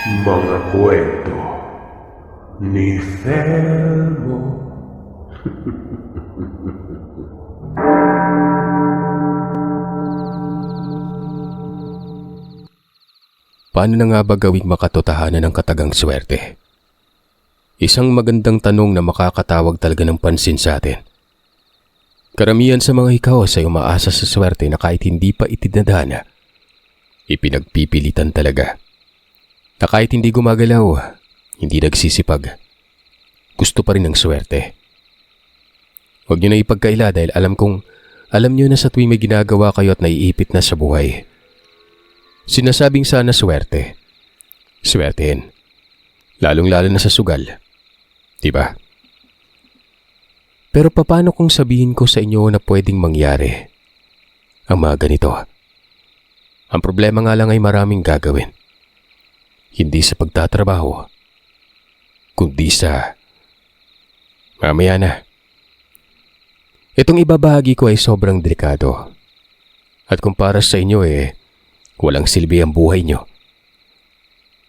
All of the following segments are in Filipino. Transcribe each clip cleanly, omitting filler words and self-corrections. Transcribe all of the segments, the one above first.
Mga kwento ni Felmo. Paano na nga ba gawing makatotohanan ng katagang swerte? Isang magandang tanong na makakatawag talaga ng pansin sa atin. Karamihan sa mga hikaos ay umaasa sa swerte na kahit hindi pa itinadhana, ipinagpipilitan talaga. Na kahit hindi gumagalaw, hindi nagsisipag, gusto pa rin ng swerte. Huwag niyo na ipagkaila dahil alam niyo na sa tuwing may ginagawa kayo at naiipit na sa buhay. Sinasabing sana swerte. Swertehin. Lalong-lalo na sa sugal. Diba? Pero paano kung sabihin ko sa inyo na pwedeng mangyari ang mga ganito? Ang problema nga lang ay maraming gagawin. Hindi sa pagtatrabaho, kundi sa mamaya na. Itong ibabahagi ko ay sobrang delikado. At kung para sa inyo walang silbi ang buhay nyo,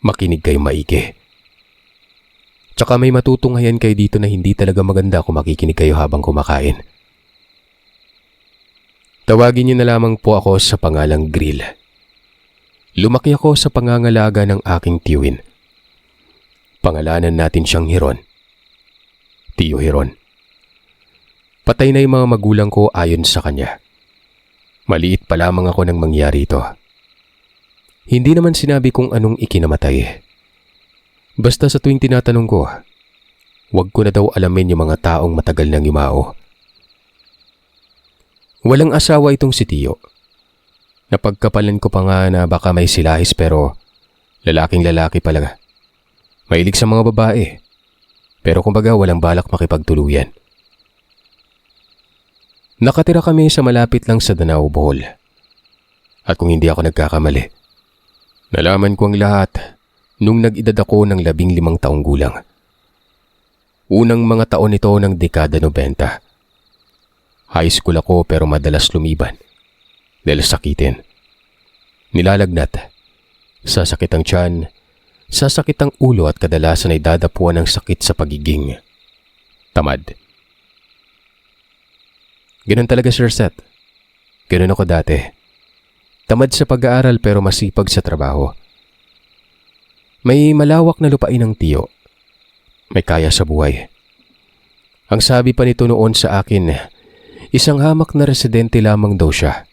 makinig kayo maigi. Tsaka may matutunghayan kayo dito na hindi talaga maganda kung makikinig kayo habang kumakain. Tawagin niyo na lamang po ako sa pangalang Grill. Lumaki ako sa pangangalaga ng aking tiyuhin. Pangalanan natin siyang Hiron. Tiyo Hiron. Patay na yung mga magulang ko ayon sa kanya. Maliit pa lamang ako nang mangyari ito. Hindi naman sinabi kung anong ikinamatay. Basta sa tuwing tinatanong ko, wag ko na daw alamin yung mga taong matagal nang yumao. Walang asawa itong si Tiyo. Napagkapalan ko pa nga na baka may silahis pero lalaking lalaki pala. Mahilig sa mga babae. Pero kumbaga walang balak makipagtuluyan. Nakatira kami sa malapit lang sa Danao, Bohol. At kung hindi ako nagkakamali, nalaman ko ang lahat nung nag-edad ako ng 15 taong gulang. Unang mga taon ito ng dekada 90. High school ako pero madalas lumiban. Dahil sakitin. Nilalagnat. Sasakit ang tiyan, sasakit ang ulo at kadalasan ay dadapuan ng sakit sa pagiging tamad. Ganun talaga, Sir Seth. Ganun ako dati. Tamad sa pag-aaral pero masipag sa trabaho. May malawak na lupain ang tiyo. May kaya sa buhay. Ang sabi pa nito noon sa akin, isang hamak na residente lamang daw siya.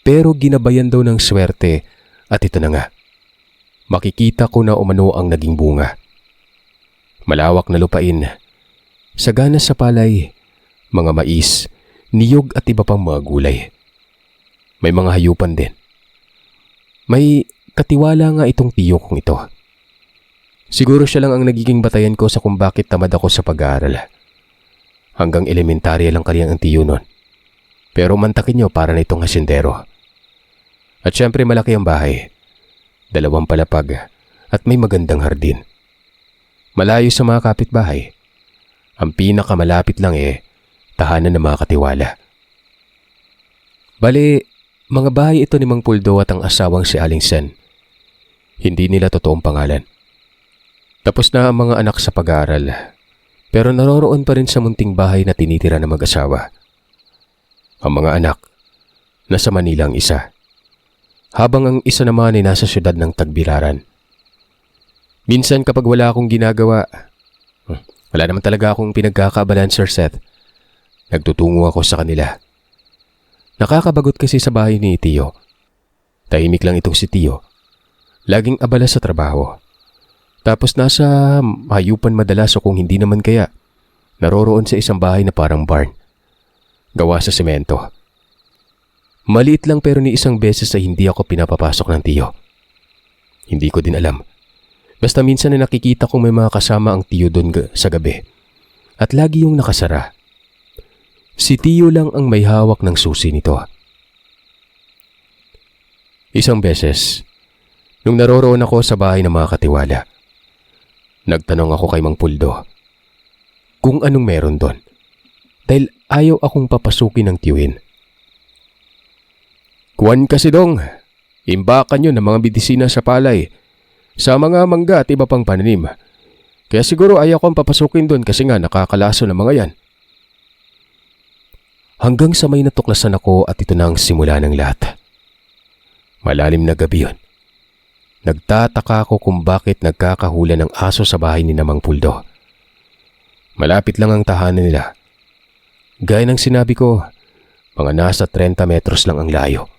Pero ginabayan daw ng swerte at ito na nga. Makikita ko na umano ang naging bunga. Malawak na lupain, sagana sa palay, mga mais, niyog at iba pang mga gulay. May mga hayupan din. May katiwala nga itong tiyo kong ito. Siguro siya lang ang nagiging batayan ko sa kung bakit tamad ako sa pag-aaral. Hanggang elementarya lang kaniyang ang tiyo nun. Pero mantakin nyo para na itong hasindero. At syempre malaki ang bahay. 2 palapag at may magandang hardin. Malayo sa mga kapitbahay. Ang pinakamalapit lang tahanan ng mga katiwala. Bale, mga bahay ito ni Mang Puldo at ang asawang si Aling Sen. Hindi nila totoong pangalan. Tapos na ang mga anak sa pag-aaral, pero naroroon pa rin sa munting bahay na tinitira ng mag-asawa. Ang mga anak, nasa Manila ang isa, habang ang isa naman ay nasa syudad ng Tagbilaran. Minsan kapag wala akong ginagawa, wala naman talaga akong pinagkakabalan, Sir Seth, nagtutungo ako sa kanila. Nakakabagot kasi sa bahay ni Tiyo. Tahimik lang itong si Tiyo. Laging abala sa trabaho. Tapos nasa hayupan madalas o kung hindi naman kaya, naroroon sa isang bahay na parang barn. Gawa sa semento. Maliit lang pero ni isang beses ay hindi ako pinapapasok ng Tiyo. Hindi ko din alam. Basta minsan na nakikita kong may mga kasama ang Tiyo doon sa gabi. At lagi yung nakasara. Si Tiyo lang ang may hawak ng susi nito. Isang beses, nung naroroon ako sa bahay ng mga katiwala, nagtanong ako kay Mang Puldo kung anong meron doon. Dahil ayaw akong papasukin ng tiyuhin. Kuwan kasi dong, imbakan nyo ng mga bidisina sa palay. sa mga mangga at iba pang pananim. Kaya siguro ayaw kong papasukin doon kasi nga nakakalaso ng mga yan. Hanggang sa may natuklasan ako at ito na ang simula ng lahat. Malalim na gabi yun. Nagtataka ako kung bakit nagkakahula ng aso sa bahay ni Mang Puldo. Malapit lang ang tahanan nila. Gaya ng sinabi ko, mga nasa 30 metros lang ang layo.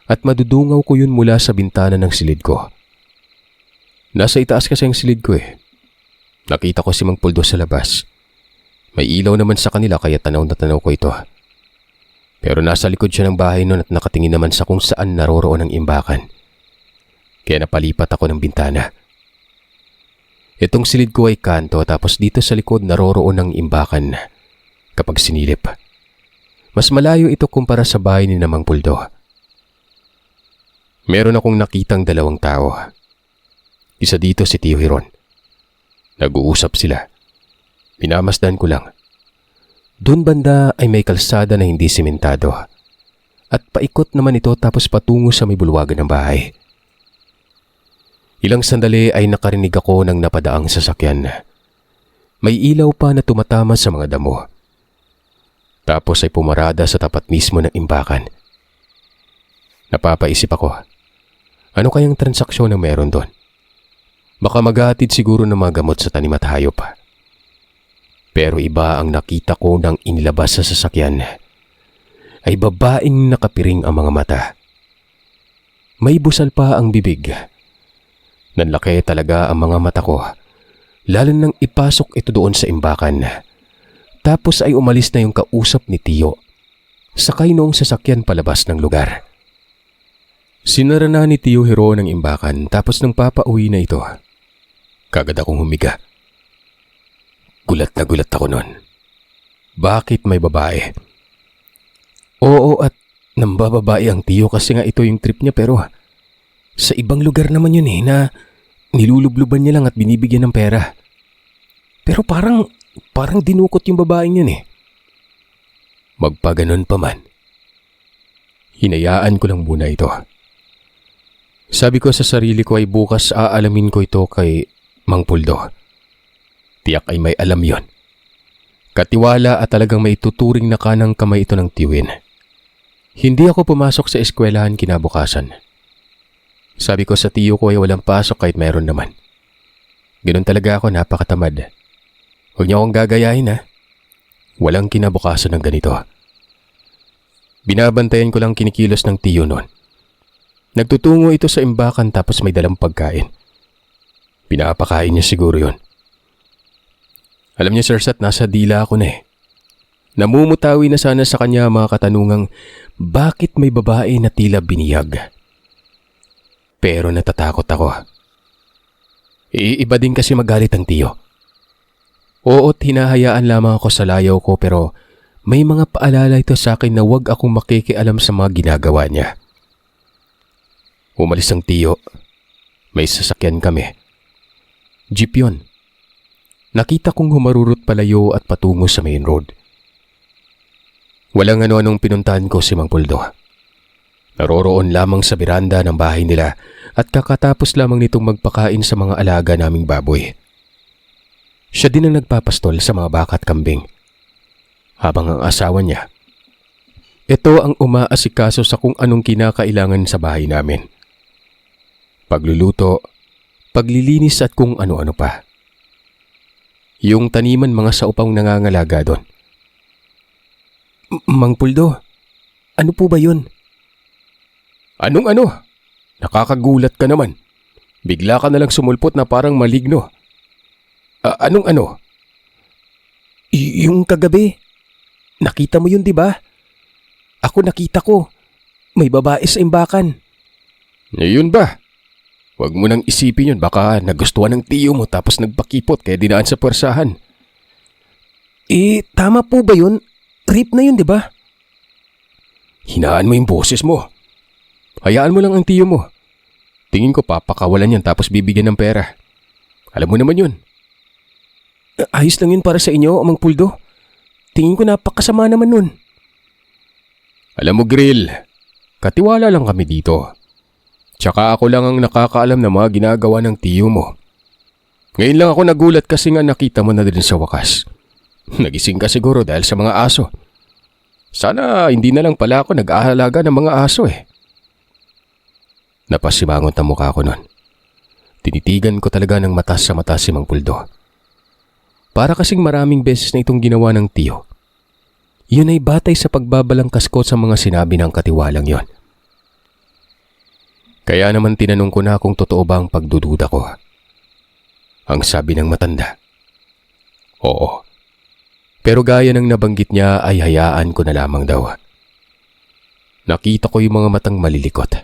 At madudungaw ko yun mula sa bintana ng silid ko. Nasa itaas kasi ang silid ko eh. Nakita ko si Mang Puldo sa labas. May ilaw naman sa kanila kaya tanaw na tanaw ko ito. Pero nasa likod siya ng bahay noon at nakatingin naman sa kung saan naroroon ang imbakan. Kaya napalipat ako ng bintana. Itong silid ko ay kanto tapos dito sa likod naroroon ang imbakan. Kapag sinilip, mas malayo ito kumpara sa bahay ni Mang Puldo. Meron akong nakitang dalawang tao. Isa dito si Tio Hiron. Nag-uusap sila. Pinamasdan ko lang. Doon banda ay may kalsada na hindi simentado. At paikot naman ito tapos patungo sa may bulwagan ng bahay. Ilang sandali ay nakarinig ako ng napadaang sasakyan. May ilaw pa na tumatama sa mga damo. Tapos ay pumarada sa tapat mismo ng imbakan. Napapaisip ako. Ano kayang transaksyon na meron doon? Baka maghahatid siguro ng mga gamot sa tanim at hayop. Pero iba ang nakita ko nang inilabas sa sasakyan. Ay babaeng nakapiring ang mga mata. May busal pa ang bibig. Nanlaki talaga ang mga mata ko. Lalo nang ipasok ito doon sa imbakan. Tapos ay umalis na yung kausap ni Tio. Sakay noong sasakyan palabas ng lugar. Sinara na ni Tio Hiro ng imbakan tapos nang papauwi na ito. Kagad akong humiga. Gulat na gulat ako noon. Bakit may babae? Oo at nambababae ang Tio kasi nga ito yung trip niya pero sa ibang lugar naman yun na nilulubluban niya lang at binibigyan ng pera. Pero parang dinukot yung babaeng yun Magpaganon pa man. Hinayaan ko lang muna ito. Sabi ko sa sarili ko ay bukas aalamin ko ito kay Mang Puldo. Tiyak ay may alam yon. Katiwala at talagang may tuturing na kanang kamay ito ng tiwin. Hindi ako pumasok sa eskwelahan kinabukasan. Sabi ko sa tiyo ko ay walang pasok kahit mayroon naman. Ganun talaga ako, napakatamad. Huwag niyo akong gagayahin Walang kinabukasan ng ganito. Binabantayan ko lang kinikilos ng tiyo noon. Nagtutungo ito sa imbakan tapos may dalang pagkain. Pinapakain niya siguro yon. Alam niyo Sir Sat, nasa dila ako na Namumutawi na sana sa kanya mga katanungang bakit may babae na tila biniyag. Pero natatakot ako. Iba din kasi magalit ang tiyo. Oo't hinahayaan lamang ako sa layaw ko pero may mga paalala ito sa akin na huwag akong makikialam sa mga ginagawa niya. Umalis ang tiyo. May sasakyan kami. Jeep yun. Nakita kong humarurot palayo at patungo sa main road. Walang ano-anong pinuntahan ko si Mang Puldo. Naroroon lamang sa beranda ng bahay nila at kakatapos lamang nitong magpakain sa mga alaga naming baboy. Siya din ang nagpapastol sa mga baka at kambing. Habang ang asawa niya, ito ang umaasikaso sa kung anong kinakailangan sa bahay namin. Pagluluto, paglilinis at kung ano-ano pa. Yung taniman mga saupang nangangalaga doon. Mang Puldo, ano po ba yun? Anong ano? Nakakagulat ka naman. Bigla ka nalang sumulpot na parang maligno. Anong ano? Yung kagabi. Nakita mo yun, di ba? Ako nakita ko. May babae sa imbakan. Yun ba? Huwag mo nang isipin yun. Baka nagustuhan ng tiyo mo tapos nagpakipot kaya dinaan sa puwersahan. Tama po ba yun? Rape na yun, di ba? Hinaan mo yung boses mo. Hayaan mo lang ang tiyo mo. Tingin ko papakawalan yan tapos bibigyan ng pera. Alam mo naman yun. Ayos lang yun para sa inyo, Mang Puldo. Tingin ko napakasama naman nun. Alam mo, Grill, katiwala lang kami dito. Tsaka ako lang ang nakakaalam ng mga ginagawa ng tiyo mo. Ngayon lang ako nagulat kasi nga nakita mo na din sa wakas. Nagising ka siguro dahil sa mga aso. Sana hindi na lang pala ako nag-aalaga ng mga aso eh. Napasimangot ang mukha ko nun. Tinitigan ko talaga ng mata sa mata si Mang Puldo. Para kasing maraming beses na itong ginawa ng tiyo. Yun ay batay sa pagbabalangkas ko sa mga sinabi ng katiwalang yon. Kaya naman tinanong ko na kung totoo ba ang pagdududa ko. Ang sabi ng matanda, oo. Pero gaya ng nabanggit niya ay hayaan ko na lamang daw. Nakita ko yung mga matang malilikot.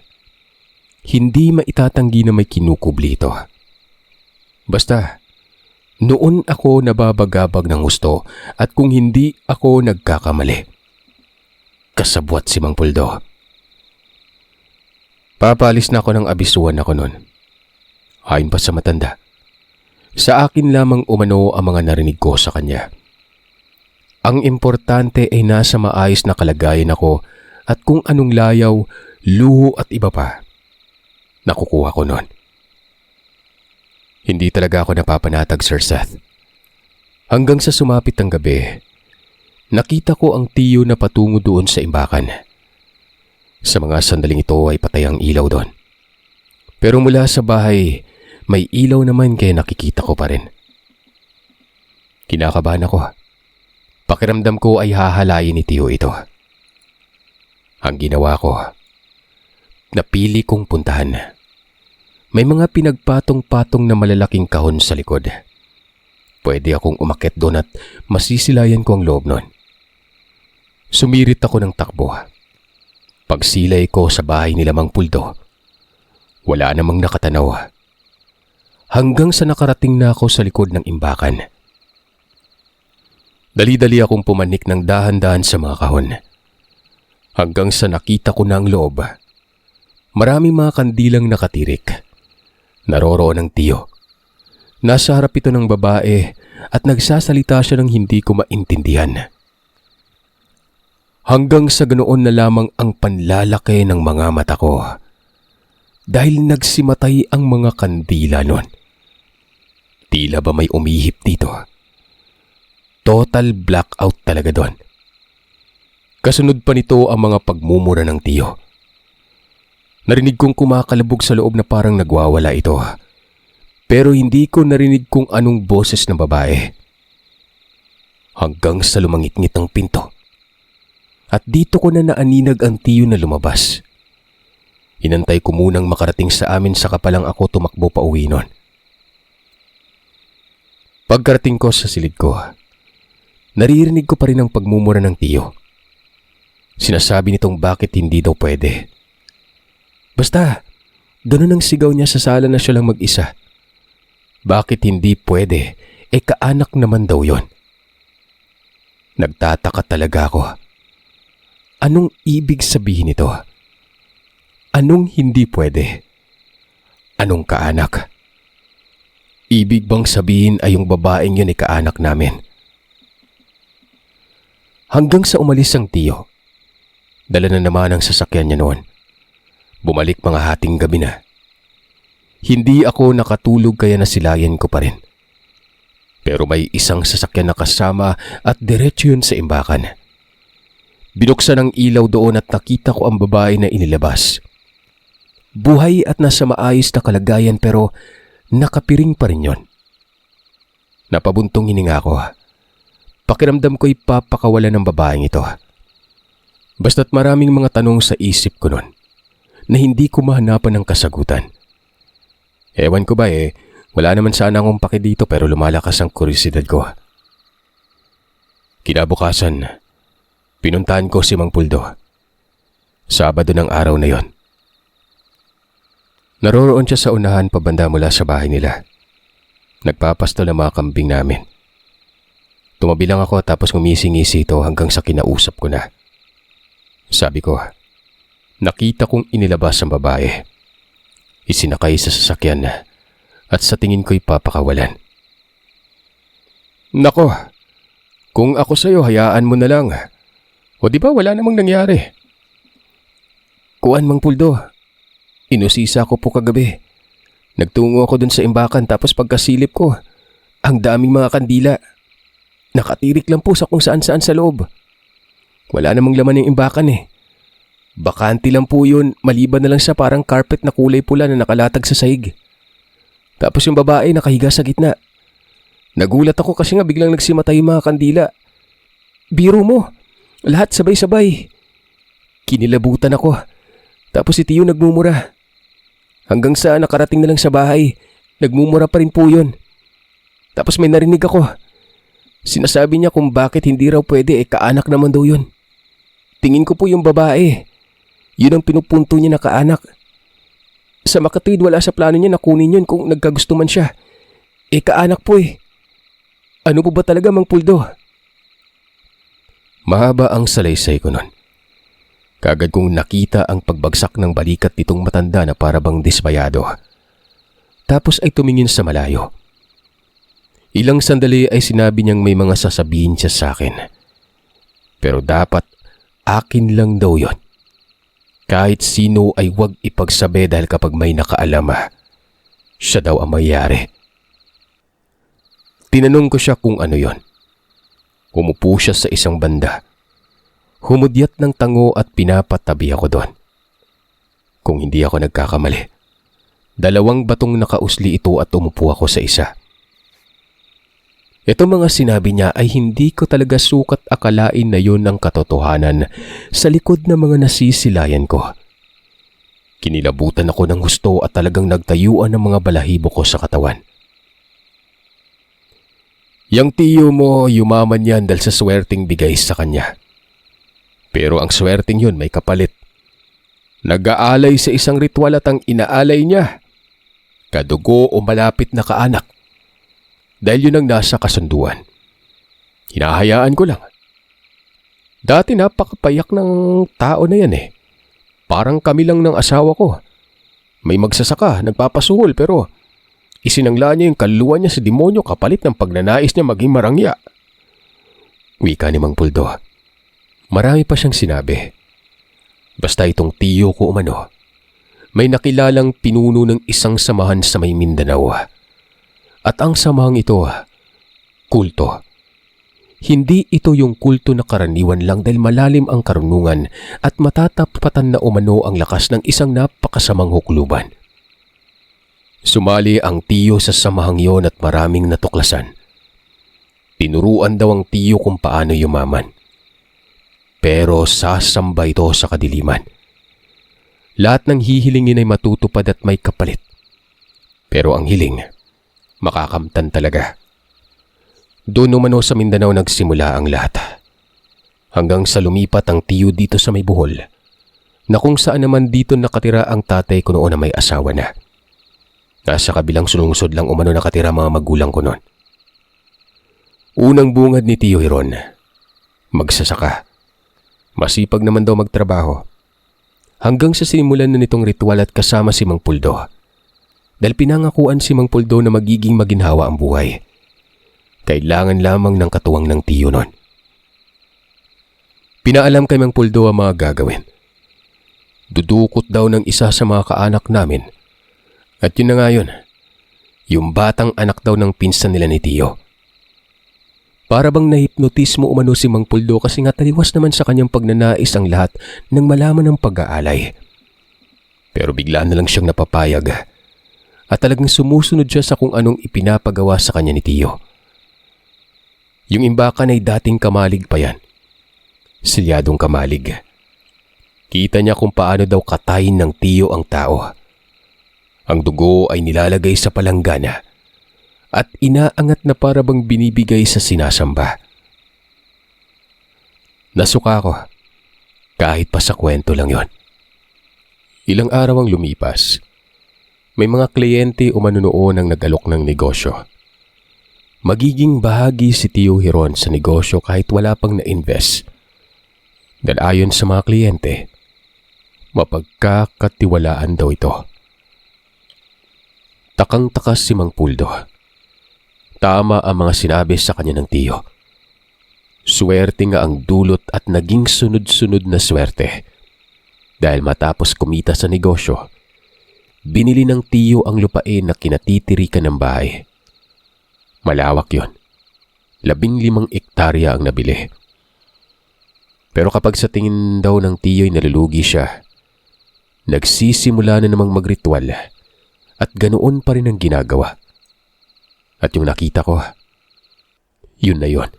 Hindi maitatanggi na may kinukubli ito. Basta, noon ako nababagabag ng husto at kung hindi ako nagkakamali. Kasabwat si Mang Puldo. Papalis na ako ng abisuan ako noon. Ayon pa sa matanda. Sa akin lamang umano ang mga narinig ko sa kanya. Ang importante ay nasa maayos na kalagayan ako at kung anong layaw, luho at iba pa. Nakukuha ko noon. Hindi talaga ako napapanatag, Sir Seth. Hanggang sa sumapit ang gabi, nakita ko ang tiyo na patungo doon sa imbakan. Sa mga sandaling ito ay patay ang ilaw doon. Pero mula sa bahay, may ilaw naman kaya nakikita ko pa rin. Kinakabahan ako. Pakiramdam ko ay hahalayin ni tiyo ito. Ang ginawa ko, napili kong puntahan. May mga pinagpatong-patong na malalaking kahon sa likod. Pwede akong umakyat doon at masisilayan ko ang loob nun. Sumirit ako ng takbo. Pagsilay ko sa bahay nila Mang Puldo, wala namang nakatanaw. Hanggang sa nakarating na ako sa likod ng imbakan. Dali-dali akong pumanik ng dahan-dahan sa mga kahon. Hanggang sa nakita ko na ang loob. Maraming mga kandilang nakatirik. Naroroon ang tiyo. Nasa harap ito ng babae at nagsasalita siya ng hindi ko maintindihan. Hanggang sa ganoon na lamang ang panlalaki ng mga mata ko. Dahil nagsimatay ang mga kandila nun. Tila ba may umihip dito? Total blackout talaga doon. Kasunod pa nito ang mga pagmumura ng tiyo. Narinig kong kumakalabog sa loob na parang nagwawala ito. Pero hindi ko narinig kung anong boses ng babae. Hanggang sa lumangit-ngit ang pinto. At dito ko na naaninag ang tiyo na lumabas. Inantay ko munang makarating sa amin saka palang ako tumakbo pa uwi nun. Pagkarating ko sa silid ko, naririnig ko pa rin ang pagmumura ng tiyo. Sinasabi nitong bakit hindi daw pwede. Basta, ganun ang sigaw niya sa sala na siya lang mag-isa. Bakit hindi pwede? Kaanak naman daw yon. Nagtataka talaga ako. Anong ibig sabihin nito? Anong hindi pwede? Anong kaanak? Ibig bang sabihin ay yung babaeng yun ay kaanak namin? Hanggang sa umalis ang tiyo. Dala na naman ang sasakyan niya noon. Bumalik mga hating gabi na. Hindi ako nakatulog kaya nasilayan ko pa rin. Pero may isang sasakyan na kasama at diretso yun sa imbakan. Binuksan ang ilaw doon at nakita ko ang babae na inilabas. Buhay at nasa maayos na kalagayan pero nakapiring pa rin yun. Napabuntong hininga ko. Pakiramdam ko'y papakawalan ng babaeng ito. Basta't maraming mga tanong sa isip ko nun na hindi ko mahanapan ng kasagutan. Ewan ko ba wala naman sana akong paki dito pero lumalakas ang kuryosidad ko. Kinabukasan, pinuntahan ko si Mang Puldo. Sabado ng araw na yon. Naroroon siya sa unahan pabanda mula sa bahay nila. Nagpapasto ng mga kambing namin. Tumabi lang ako tapos ngumisi-ngisi ito hanggang sa kinausap ko na. Sabi ko, nakita kong inilabas ang babae. Isinakay sa sasakyan na at sa tingin ko'y papakawalan. Nako, kung ako sa'yo hayaan mo na lang. O di ba wala namang nangyari? Kuan Mang Puldo, Inusisa ko po kagabi. Nagtungo ako dun sa imbakan tapos pagkasilip ko, ang daming mga kandila. Nakatirik lang po sa kung saan-saan sa loob. Wala namang laman yung imbakan eh. Bakante lang po yun, maliban na lang sa parang carpet na kulay pula na nakalatag sa sahig. Tapos yung babae nakahiga sa gitna. Nagulat ako kasi nga biglang nagsimatay yung mga kandila. Biro mo, lahat sabay-sabay. Kinilabutan ako. Tapos si Tiyo nagmumura. Hanggang sa nakarating na lang sa bahay, nagmumura pa rin po yun. Tapos may narinig ako. Sinasabi niya kung bakit hindi raw pwede, kaanak naman daw yun. Tingin ko po yung babae. Yun ang pinupunto niya na kaanak. Sa makatwid wala sa plano niya na kunin yun kung nagkagusto man siya. Kaanak po eh. Ano po ba talaga, Mang Puldo? Mahaba ang salaysay ko nun. Kagad kong nakita ang pagbagsak ng balikat nitong matanda na para bang dismayado. Tapos ay tumingin sa malayo. Ilang sandali ay sinabi niyang may mga sasabihin siya sa akin. Pero dapat akin lang daw yon. Kahit sino ay huwag ipagsabi dahil kapag may nakaalam, siya daw ang mayari. Tinanong ko siya kung ano yon. Umupo siya sa isang banda. Humudyat ng tango at pinapatabi ako doon. Kung hindi ako nagkakamali, 2 batong nakausli ito at umupo ako sa isa. Ito mga sinabi niya ay hindi ko talaga sukat akalain na yun ang katotohanan sa likod ng mga nasisilayan ko. Kinilabutan ako ng gusto at talagang nagtayuan ng mga balahibo ko sa katawan. Yang tiyo mo yumaman yan dahil sa swerteng bigay sa kanya. Pero ang swerteng yun may kapalit. Nag-aalay sa isang ritual at ang inaalay niya, kadugo o malapit na kaanak. Dahil yun ang nasa kasunduan. Hinahayaan ko lang. Dati napakapayak ng tao na yan eh. Parang kami lang ng asawa ko. May magsasaka, nagpapasuhol pero isinangla niya yung kaluluwa niya sa demonyo kapalit ng pagnanais niya maging marangya. Wika ni Mang Puldo. Marami pa siyang sinabi. Basta itong tiyo ko umano, may nakilalang pinuno ng isang samahan sa may Mindanao. At ang samahang ito, kulto. Hindi ito yung kulto na karaniwan lang dahil malalim ang karunungan at matatapatan na umano ang lakas ng isang napakasamang hukluban. Sumali ang tiyo sa samahang yon at maraming natuklasan. Tinuruan daw ang tiyo kung paano yumaman. Pero sasamba ito sa kadiliman. Lahat ng hihilingin ay matutupad at may kapalit. Pero ang hiling, makakamtan talaga. Doon umano sa Mindanao nagsimula ang lahat. Hanggang sa lumipat ang tiyo dito sa may Bohol, na kung saan naman dito nakatira ang tatay ko noon na may asawa na. Nasa kabilang sulungsod lang umano nakatira mga magulang ko noon. Unang bungad ni Tiyo Hiron, magsasaka. Masipag naman daw magtrabaho. Hanggang sa sinimulan na nitong ritual at kasama si Mang Puldo. Dahil pinangakuan si Mang Puldo na magiging maginhawa ang buhay. Kailangan lamang ng katuwang ng tiyo nun. Pinaalam kay Mang Puldo ang mga gagawin. Dudukot daw ng isa sa mga kaanak namin. At yun na nga yun, yung batang anak daw ng pinsan nila ni Tiyo. Para bang nahipnotismo umano si Mang Puldo kasi nga taliwas naman sa kanyang pagnanais ang lahat ng malaman ng pag-aalay. Pero bigla na lang siyang napapayag at talagang sumusunod siya sa kung anong ipinapagawa sa kanya ni Tiyo. Yung imbakan ay dating kamalig pa yan. Silyadong kamalig. Kita niya kung paano daw katayin ng Tiyo ang tao. Ang dugo ay nilalagay sa palanggana at inaangat na para bang binibigay sa sinasamba. Nasuka ko, kahit pa sa kwento lang yon. Ilang araw ang lumipas. May mga kliyente umano noon ang nag-alok ng negosyo. Magiging bahagi si Tiyo Hiron sa negosyo kahit wala pang na-invest. Dahil ayon sa mga kliyente, mapagkakatiwalaan daw ito. Takang-takas si Mang Puldo. Tama ang mga sinabi sa kanya ng tiyo. Swerte nga ang dulot at naging sunod-sunod na swerte. Dahil matapos kumita sa negosyo, binili ng tiyo ang lupain na kinatitirikan ng bahay. Malawak yon. 15 ektarya ang nabili. Pero kapag sa tingin daw ng tiyo'y nalulugi siya, nagsisimula na namang magritual at ganoon pa rin ang ginagawa. At yung nakita ko, yun na yun.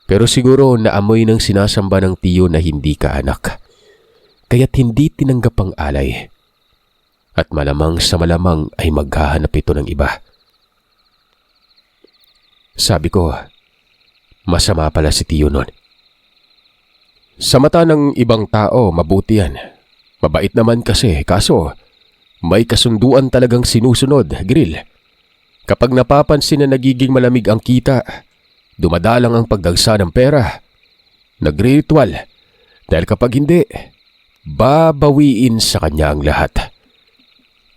Pero siguro naamoy ng sinasamba ng tiyo na hindi ka anak, kaya't hindi tinanggap ang alay. At malamang sa malamang ay maghahanap ito ng iba. Sabi ko, masama pala si tiyo nun. Sa mata ng ibang tao, mabuti yan. Mabait naman kasi, kaso may kasunduan talagang sinusunod, Grill. Kapag napapansin na nagiging malamig ang kita, dumadalang ang pagdagsa ng pera. Nagre-ritual. Dahil kapag hindi, babawiin sa kanya ang lahat.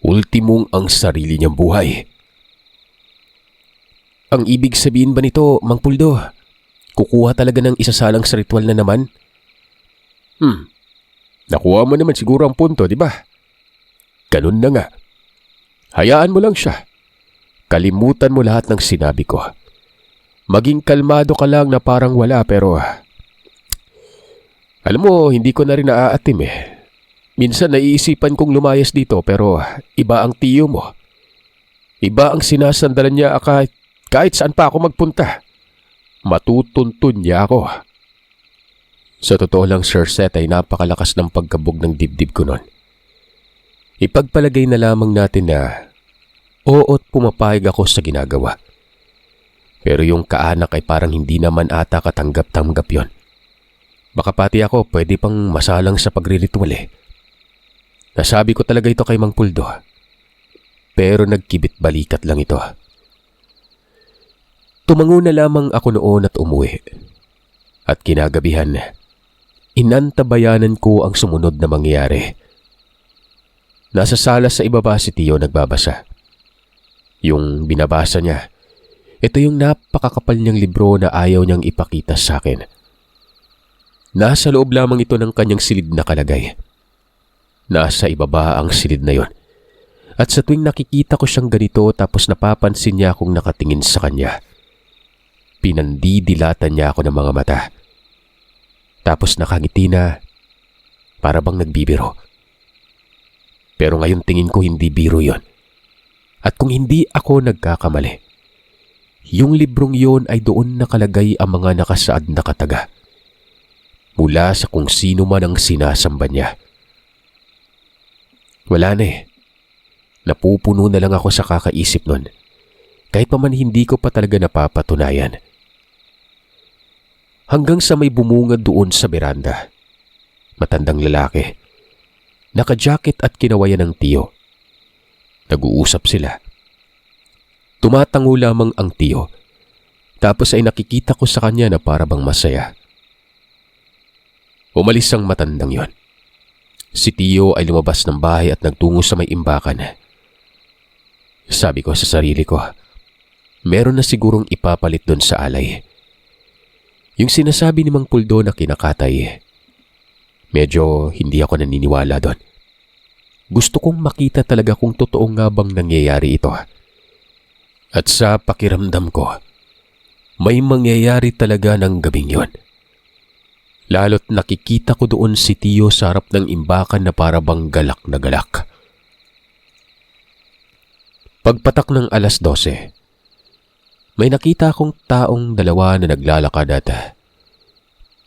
Ultimong ang sarili niyang buhay. Ang ibig sabihin ba nito, Mang Puldo? Kukuha talaga ng isasalang sa ritual na naman? Nakuha mo naman siguro ang punto, di ba? Ganun na nga. Hayaan mo lang siya. Kalimutan mo lahat ng sinabi ko. Maging kalmado ka lang na parang wala pero... Alam mo, hindi ko na rin naaatim eh. Minsan naiisipan kong lumayas dito pero iba ang tiyo mo. Iba ang sinasandalan niya kahit saan pa ako magpunta. Matutuntun niya ako. Sa totoo lang, Sir Seth, ay napakalakas ng pagkabog ng dibdib ko noon. Ipagpalagay na lamang natin na oo't pumapayag ako sa ginagawa. Pero yung kaanak ay parang hindi naman ata katanggap-tanggap yon. Baka pati ako pwede pang masalang sa pagriritual eh. Nasabi ko talaga ito kay Mang Puldo. Pero nagkibit balikat lang ito. Tumango na lamang ako noon at umuwi. At kinagabihan, inantabayanan ko ang sumunod na mangyayari. Nasa sala sa ibaba si Tiyo nagbabasa. Yung binabasa niya, ito yung napakakapal niyang libro na ayaw niyang ipakita sa akin. Nasa loob lamang ito ng kanyang silid na kalagay. Nasa ibaba ang silid na yon. At sa tuwing nakikita ko siyang ganito tapos napapansin niya akong nakatingin sa kanya, pinandidilatan niya ako ng mga mata. Tapos nakangiti na, para bang nagbibiro. Pero ngayon tingin ko hindi biro yon. At kung hindi ako nagkakamali, yung librong yon ay doon nakalagay ang mga nakasaad na kataga. Mula sa kung sino man ang sinasamba niya. Wala na eh. Napupuno na lang ako sa kakaisip nun. Kahit pa man hindi ko pa talaga napapatunayan. Hanggang sa may bumungad doon sa beranda. Matandang lalaki. Naka-jacket at kinawayan ng tiyo. Nag-uusap sila. Tumatango lamang ang tiyo. Tapos ay nakikita ko sa kanya na para bang masaya. Umalis ang matandang yon. Si Tiyo ay lumabas ng bahay at nagtungo sa may imbakan. Sabi ko sa sarili ko, meron na sigurong ipapalit doon sa alay. Yung sinasabi ni Mang Puldo na kinakatay, medyo hindi ako naniniwala doon. Gusto kong makita talaga kung totoo nga bang nangyayari ito. At sa pakiramdam ko, may mangyayari talaga ng gabing yon. Lalo't nakikita ko doon si Tiyo sa harap ng imbakan na para bang galak na galak. Pagpatak ng 12:00, may nakita akong taong dalawa na naglalakad at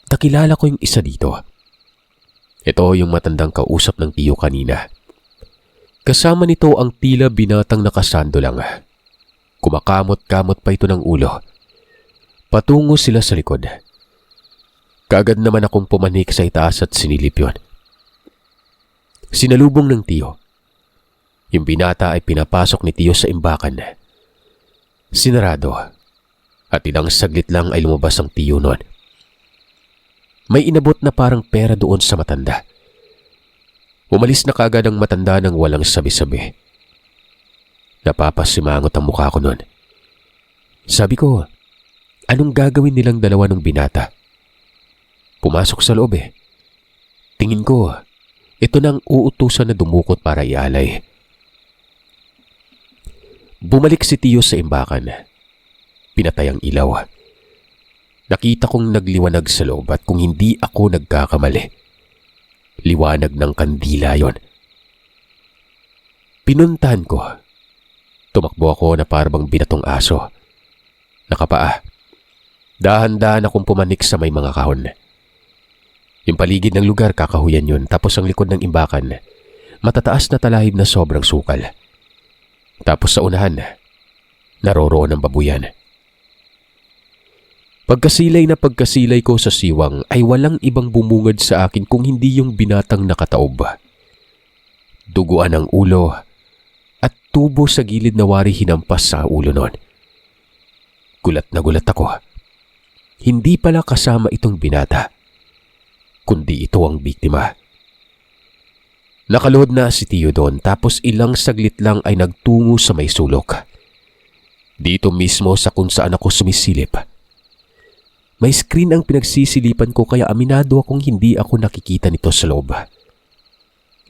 nakilala ko yung isa dito. Ito yung matandang kausap ng Tiyo kanina. Kasama nito ang tila binatang nakasando lang. Kumakamot-kamot pa ito ng ulo. Patungo sila sa likod. Kaagad naman akong pumanik sa itaas at sinilip yun. Sinalubong ng Tiyo. Yung binata ay pinapasok ni Tiyo sa imbakan. Sinarado. At ilang saglit lang ay lumabas ang Tiyo noon. May inabot na parang pera doon sa matanda. Umalis na kaagad ang matanda ng walang sabi-sabi. Napapasimangot ang mukha ko noon. Sabi ko, anong gagawin nilang dalawa ng binata? Pumasok sa loob eh. Tingin ko, ito nang uutusan na dumukot para ialay. Bumalik si Tiyo sa imbakan. Pinatay ang ilaw. Nakita kong nagliwanag sa loob at kung hindi ako nagkakamali, liwanag ng kandila yon. Pinuntahan ko. Tumakbo ako na parang binatong aso. Nakapaa. Dahan-dahan akong pumanik sa may mga kahon. Yung paligid ng lugar, kakahuyan yun. Tapos ang likod ng imbakan, matataas na talahib na sobrang sukal. Tapos sa unahan, naroroon ang babuyan. Pagkasilay na pagkasilay ko sa siwang ay walang ibang bumungad sa akin kung hindi yung binatang nakataob. Duguan ang ulo at tubo sa gilid na wari hinampas sa ulo nun. Gulat na gulat ako. Hindi pala kasama itong binata, kundi ito ang biktima. Nakaluhod na si Tiyo doon tapos ilang saglit lang ay nagtungo sa may sulok. Dito mismo sa kung saan ako sumisilip. May screen ang pinagsisilipan ko kaya aminado akong hindi ako nakikita nito sa loob.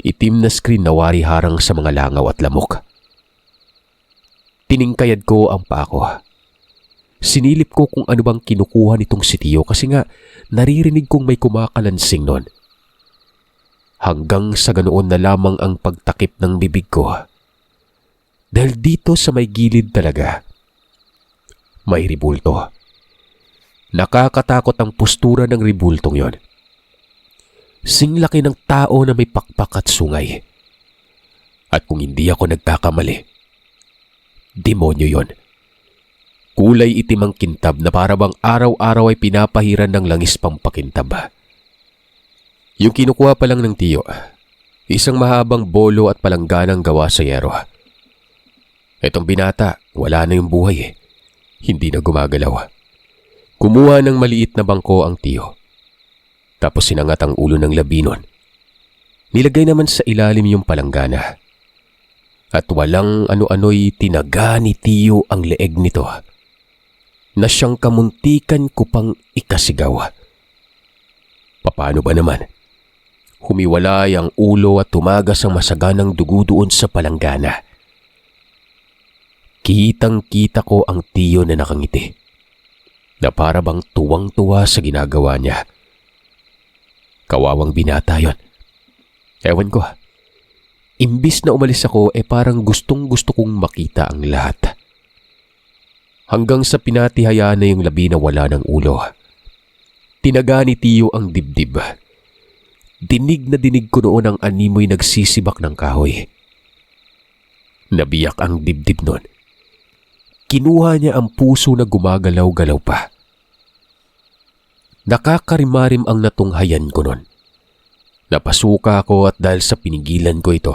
Itim na screen na wari harang sa mga langaw at lamok. Tiningkayad ko ang paa ko. Sinilip ko kung ano bang kinukuha nitong si Tiyo kasi nga naririnig kong may kumakalansing nun. Hanggang sa ganoon na lamang ang pagtakip ng bibig ko. Dahil dito sa may gilid talaga, may ribulto. Nakakatakot ang postura ng ribultong yon. Singlaki ng tao na may pakpak at sungay. At kung hindi ako nagkakamali, demonyo yon. Kulay itim ang kintab na para bang araw-araw ay pinapahiran ng langis pampakintab. Yung kinukuha pa lang ng Tiyo, isang mahabang bolo at palangganang gawa sa yero. Etong binata, wala na yung buhay eh. Hindi na gumagalaw. Kumuha ng maliit na bangko ang Tiyo. Tapos sinangat ang ulo ng labinon. Nilagay naman sa ilalim yung palanggana. At walang ano-ano'y tinaga ni Tiyo ang leeg nito na siyang kamuntikan ko pang ikasigaw. Paano ba naman? Humiwalay ang ulo at tumagas ang masaganang dugo doon sa palanggana. Kitang-kita ko ang Tiyo na nakangiti, na para bang tuwang-tuwa sa ginagawa niya. Kawawang binata yon. Ewan ko, imbis na umalis ako parang gustong-gusto kong makita ang lahat. Hanggang sa pinatihaya na yung labi na wala ng ulo. Tinaga ni Tiyo ang dibdib. Dinig na dinig ko noon ang animoy nagsisibak ng kahoy. Nabiyak ang dibdib nun. Kinuha niya ang puso na gumagalaw-galaw pa. Nakakarimarim ang natunghayan ko nun. Napasuka ako at dahil sa pinigilan ko ito,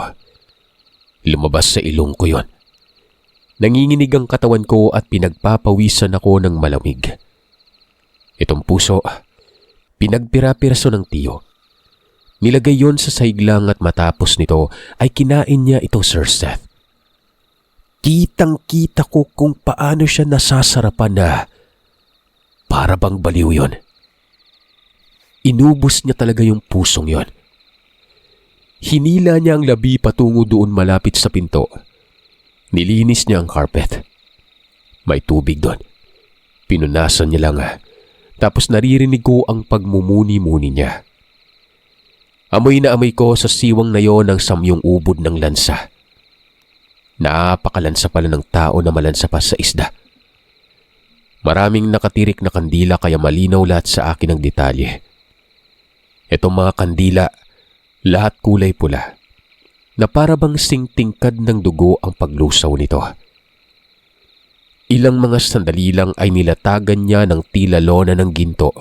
lumabas sa ilong ko yon. Nanginginig ang katawan ko at pinagpapawisan ako ng malamig. Itong puso, pinagpira-piraso ng Tiyo. Nilagay yon sa saiglang at matapos nito ay kinain niya ito, Sir Seth. Kitang-kita ko kung paano siya nasasarapan na para bang baliw yon. Inubos niya talaga yung pusong yon. Hinila niya ang labi patungo doon malapit sa pinto. Nilinis niya ang carpet. May tubig doon. Pinunasan niya lang. Tapos naririnig ko ang pagmumuni-muni niya. Amoy na amoy ko sa siwang na yon ang samyong ubod ng lansa. Napakalansa pala ng tao na malansa pa sa isda. Maraming nakatirik na kandila kaya malinaw lahat sa akin ang detalye. Itong mga kandila, lahat kulay pula, na para bang singtingkad ng dugo ang paglusaw nito. Ilang mga sandali lang ay nilatagan niya ng tila lona ng ginto.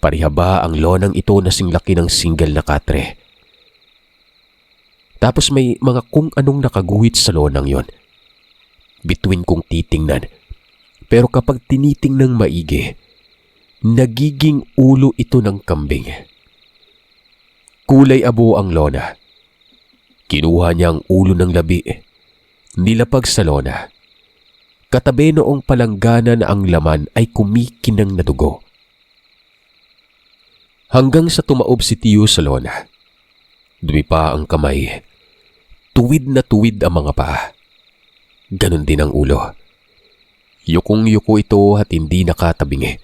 Parihaba ang lonang ito na singlaki ng single na katre. Tapos may mga kung anong nakaguhit sa lonang yon. Bituin kong titingnan. Pero kapag tinitingnang maigi, nagiging ulo ito ng kambing. Kulay abo ang lona. Kinuha niya ang ulo ng labi. Nilapag sa lona. Katabi noong palanggana na ang laman ay kumikinang na dugo. Hanggang sa tumaob si Tiyo sa lona. Dumipa ang kamay. Tuwid na tuwid ang mga paa. Ganon din ang ulo. Yukong-yuko ito at hindi nakatabingi.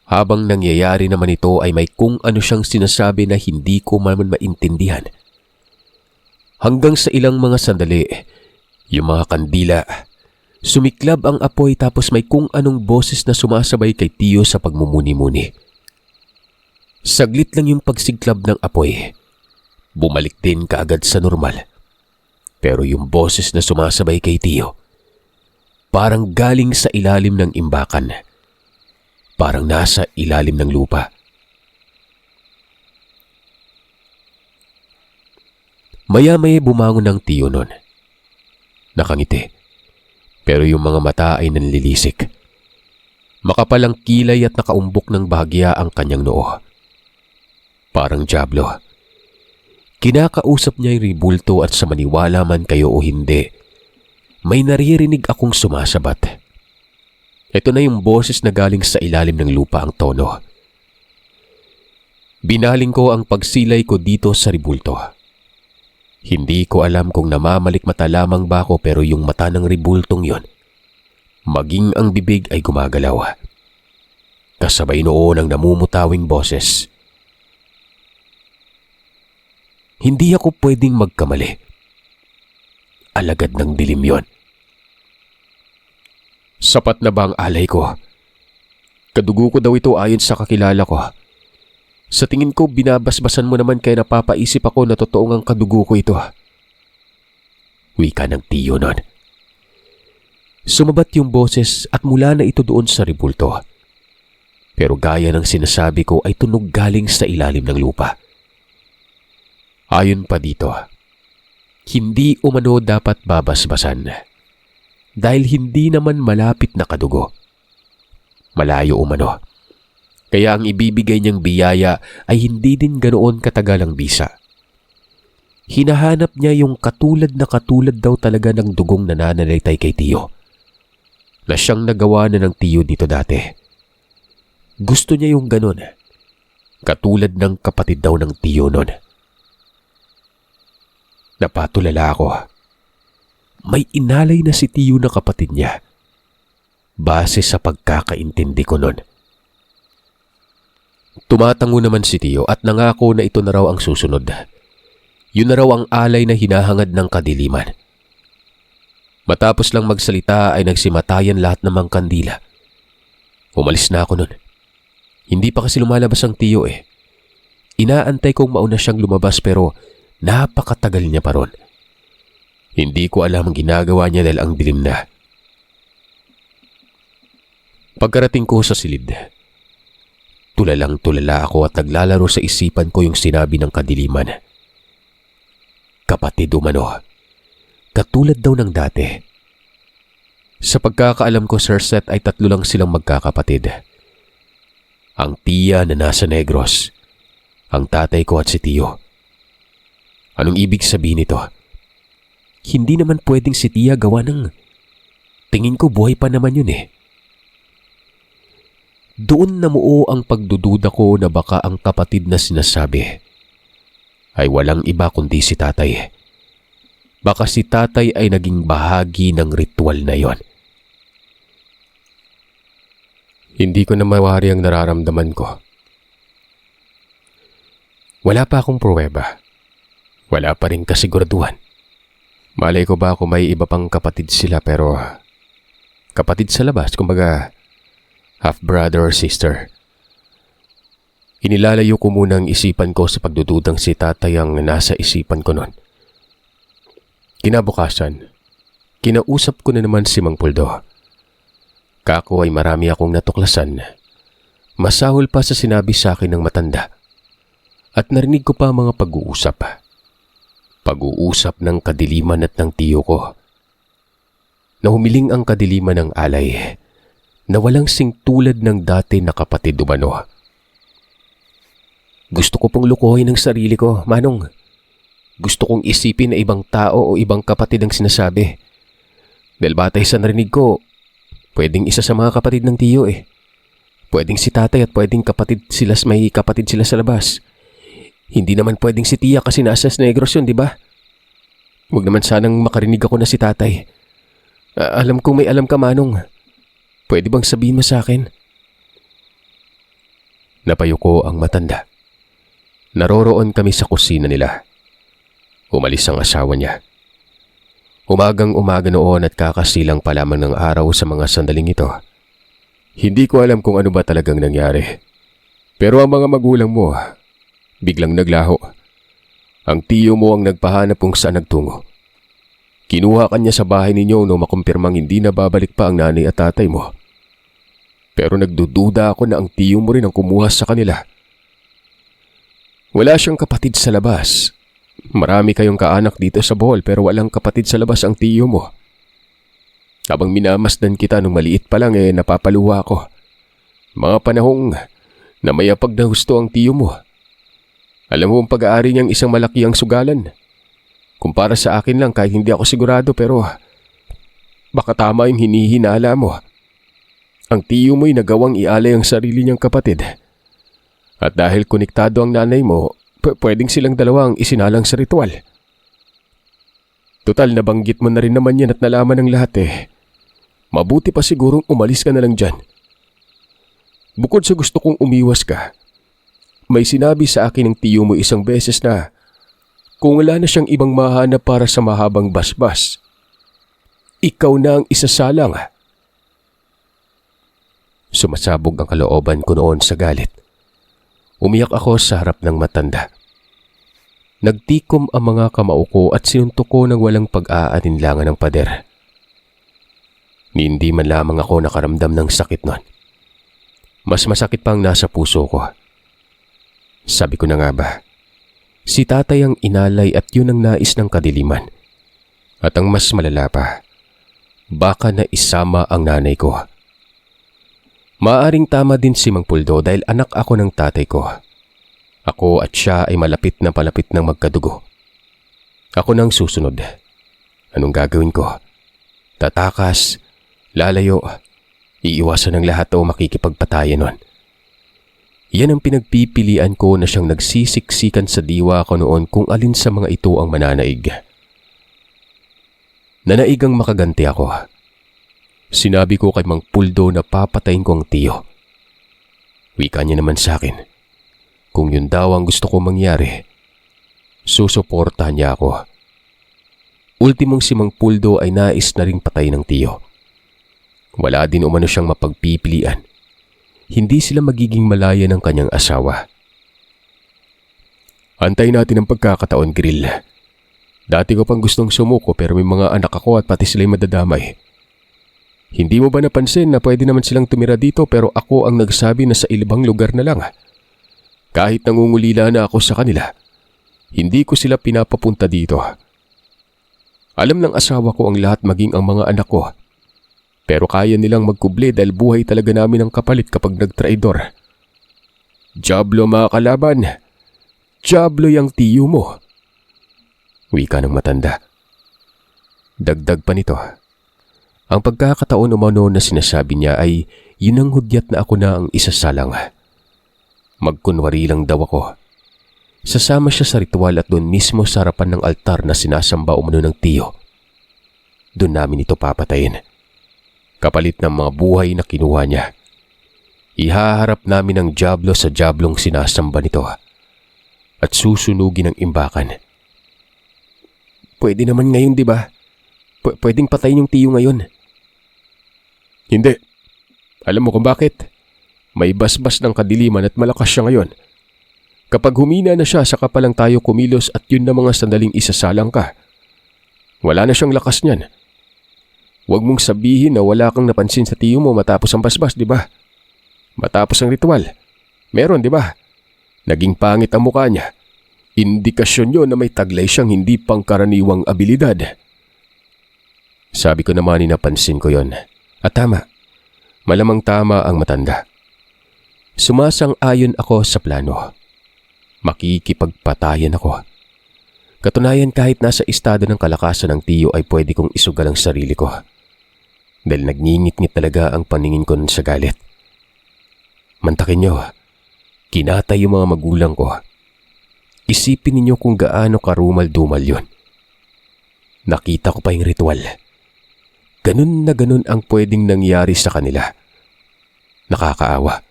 Habang nangyayari naman ito ay may kung ano siyang sinasabi na hindi ko man maintindihan. Hanggang sa ilang mga sandali, yung mga kandila, sumiklab ang apoy tapos may kung anong boses na sumasabay kay Tio sa pagmumuni-muni. Saglit lang yung pagsiklab ng apoy. Bumalik din kaagad sa normal. Pero yung boses na sumasabay kay Tio, parang galing sa ilalim ng imbakan. Parang nasa ilalim ng lupa. Maya-maya bumangon ng Tio nun. Nakangiti. Pero yung mga mata ay nanlilisik. Makapal ang kilay at nakaumbok ng bahagya ang kanyang noo. Parang dyablo. Kinakausap niya yung ribulto at sa maniwala man kayo o hindi, may naririnig akong sumasabat. Ito na yung boses na galing sa ilalim ng lupa ang tono. Binaling ko ang pagsilay ko dito sa ribulto. Hindi ko alam kung namamalikmata lamang ba ako pero yung mata ng ribultong yon, maging ang bibig ay gumagalaw. Kasabay noon ang namumutawing boses. Hindi ako pwedeng magkamali. Alagad ng dilim yon. Sapat na ba ang alay ko? Kadugo ko daw ito ayon sa kakilala ko. Sa tingin ko binabasbasan mo naman kaya napapaisip ako na totoong ang kadugo ko ito. Wika ng Tio nun. Sumabat yung boses at mula na ito doon sa ribulto. Pero gaya ng sinasabi ko ay tunog galing sa ilalim ng lupa. Ayon pa dito, hindi umano dapat babasbasan dahil hindi naman malapit na kadugo. Malayo umano. Kaya ang ibibigay niyang biyaya ay hindi din ganoon katagal ang bisa. Hinahanap niya yung katulad daw talaga ng dugong nananalitay kay Tio, na siyang nagawa na ng Tio dito dati. Gusto niya yung ganon, katulad ng kapatid daw ng Tio nun. Napatulala ako. May inalay na si Tio na kapatid niya. Base sa pagkakaintindi ko nun. Tumatango naman si Tio at nangako na ito na raw ang susunod. Yun na raw ang alay na hinahangad ng kadiliman. Matapos lang magsalita ay nagsimatayan lahat ng mga kandila. Umalis na ako nun. Hindi pa kasi lumalabas ang Tio eh. Inaantay kong mauna siyang lumabas pero napakatagal niya pa ron. Hindi ko alam ang ginagawa niya dahil ang dilim na. Pagkarating ko sa silid, tulalang-tulala ako at naglalaro sa isipan ko yung sinabi ng kadiliman. Kapatid umano, katulad daw ng dati. Sa pagkakaalam ko, Sir Seth, ay 3 lang silang magkakapatid. Ang tiya na nasa Negros, ang tatay ko at si Tio. Anong ibig sabihin nito? Hindi naman pwedeng si Tia gawa ng... Tingin ko buhay pa naman yun eh. Doon namuo ang pagdududa ko na baka ang kapatid na sinasabi ay walang iba kundi si tatay. Baka si tatay ay naging bahagi ng ritual na yon. Hindi ko na mawari ang nararamdaman ko. Wala pa akong pruweba. Wala pa rin kasiguraduhan. Malay ko ba kung may iba pang kapatid sila pero kapatid sa labas, kumbaga half-brother or sister. Inilalayo ko muna ang isipan ko sa pagdududang si tatay ang nasa isipan ko noon. Kinabukasan, kinausap ko na naman si Mang Puldo. Kako ay marami akong natuklasan. Masahol pa sa sinabi sa akin ng matanda. At narinig ko pa mga pag-uusap. Pag-uusap ng kadiliman at ng tiyo ko. Na humiling ang kadiliman ng alay na walang singtulad ng dati na kapatid umano. Gusto ko pong lukuhin ang sarili ko, Manong. Gusto kong isipin na ibang tao o ibang kapatid ang sinasabi. Dahil batay sa narinig ko, pwedeng isa sa mga kapatid ng tiyo eh. Pwedeng si tatay at pwedeng may kapatid sila sa labas. Hindi naman pwedeng si Tia kasi nasa Negros yun, di ba? Huwag naman sanang makarinig ako na si tatay. Alam kong may alam ka, Manong. Pwede bang sabihin mo sa akin? Napayuko ang matanda. Naroroon kami sa kusina nila. Umalis ang asawa niya. Umagang-umaga noon at kakasilang pa lamang ng araw sa mga sandaling ito. Hindi ko alam kung ano ba talagang nangyari. Pero ang mga magulang mo, biglang naglaho. Ang tiyo mo ang nagpahanap kung saan nagtungo. Kinuha ka niya sa bahay ninyo nung makumpirmang hindi na babalik pa ang nanay at tatay mo. Pero nagdududa ako na ang tiyo mo rin ang kumuha sa kanila. Wala siyang kapatid sa labas. Marami kayong kaanak dito sa Bohol pero walang kapatid sa labas ang tiyo mo. Habang minamasdan kita nung maliit pa lang napapaluha ako. Mga panahong na mayapag na husto ang tiyo mo. Alam mo ang pag-aari niyang isang malaki ang sugalan. Kumpara sa akin lang kahit hindi ako sigurado pero baka tama yung hinihinala mo. Ang tiyo mo'y nagawang ialay ang sarili niyang kapatid. At dahil konektado ang nanay mo, pwedeng silang dalawa ang isinalang sa ritual. Total, nabanggit mo na rin naman yan at nalaman ng lahat Mabuti pa sigurong umalis ka na lang dyan. Bukod sa gusto kong umiwas ka, may sinabi sa akin ng tiyo mo isang beses na kung wala na siyang ibang mahanap para sa mahabang basbas, ikaw na ang isasalang. Sumasabog ang kalooban ko noon sa galit. Umiyak ako sa harap ng matanda. Nagtikom ang mga kamao ko at sinuntok ko ng walang pag-aalinlangan ng pader. Hindi man lamang ako nakaramdam ng sakit nun. Mas masakit pang nasa puso ko. Sabi ko na nga ba, si tatay ang inalay at yun ang nais ng kadiliman. At ang mas malala pa, baka na isama ang nanay ko. Maaring tama din si Mang Puldo dahil anak ako ng tatay ko. Ako at siya ay malapit na palapit ng magkadugo. Ako nang susunod. Anong gagawin ko? Tatakas, lalayo, iiwasan ng lahat o makikipagpatayan nun. Yan ang pinagpipilian ko na siyang nagsisiksikan sa diwa ko noon kung alin sa mga ito ang mananaig. Nanaigang makaganti ako. Sinabi ko kay Mang Puldo na papatayin ko ang tiyo. Wika niya naman sa akin. Kung yun daw ang gusto ko mangyari, susuportahan niya ako. Ultimong si Mang Puldo ay nais na ring patayin ng tiyo. Wala din umano siyang mapagpipilian. Hindi sila magiging malaya ng kanyang asawa. Antay natin ang pagkakataon, Grill. Dati ko pang gustong sumuko pero may mga anak ako at pati sila'y madadamay. Hindi mo ba napansin na pwede naman silang tumira dito pero ako ang nagsabi na sa ibang lugar na lang? Kahit nangungulila na ako sa kanila, hindi ko sila pinapapunta dito. Alam ng asawa ko ang lahat maging ang mga anak ko. Pero kaya nilang magkuble dahil buhay talaga namin ang kapalit kapag nagtraidor. Diablo mga kalaban! Diablo yung tiyo mo! Wika ng matanda. Dagdag pa nito. Ang pagkakataon umano na sinasabi niya ay yun ang hudyat na ako na ang isasalang. Magkunwari lang daw ako. Sasama siya sa ritual at doon mismo sa harapan ng altar na sinasamba umano ng tiyo. Doon namin ito papatayin. Kapalit ng mga buhay na kinuha niya. Ihaharap namin ang diablo sa diablong sinasamba nito at susunugin ang imbakan. Pwede naman ngayon, di ba? Pwedeng patayin yung tiyo ngayon. Hindi. Alam mo kung bakit? May basbas ng kadiliman at malakas siya ngayon. Kapag humina na siya, saka pa lang tayo kumilos at yun na mga sandaling isasalang ka. Wala na siyang lakas niyan. Huwag mong sabihin na wala kang napansin sa tiyo mo matapos ang basbas, di ba? Matapos ang ritual. Meron, di ba? Naging pangit ang mukha niya. Indikasyon yun na may taglay siyang hindi pangkaraniwang abilidad. Sabi ko naman napansin ko yon. At tama. Malamang tama ang matanda. Sumasang-ayon ako sa plano. Makikipagpatayan ako. Katunayan kahit nasa estado ng kalakasan ng tiyo ay pwede kong isugal ang sarili ko. Dahil nagngingit-ngit talaga ang paningin ko nun sa galit. Mantakin niyo, kinatay yung mga magulang ko. Isipin ninyo kung gaano karumal-dumal yun. Nakita ko pa yung ritual. Ganun na ganun ang pwedeng nangyari sa kanila. Nakakaawa.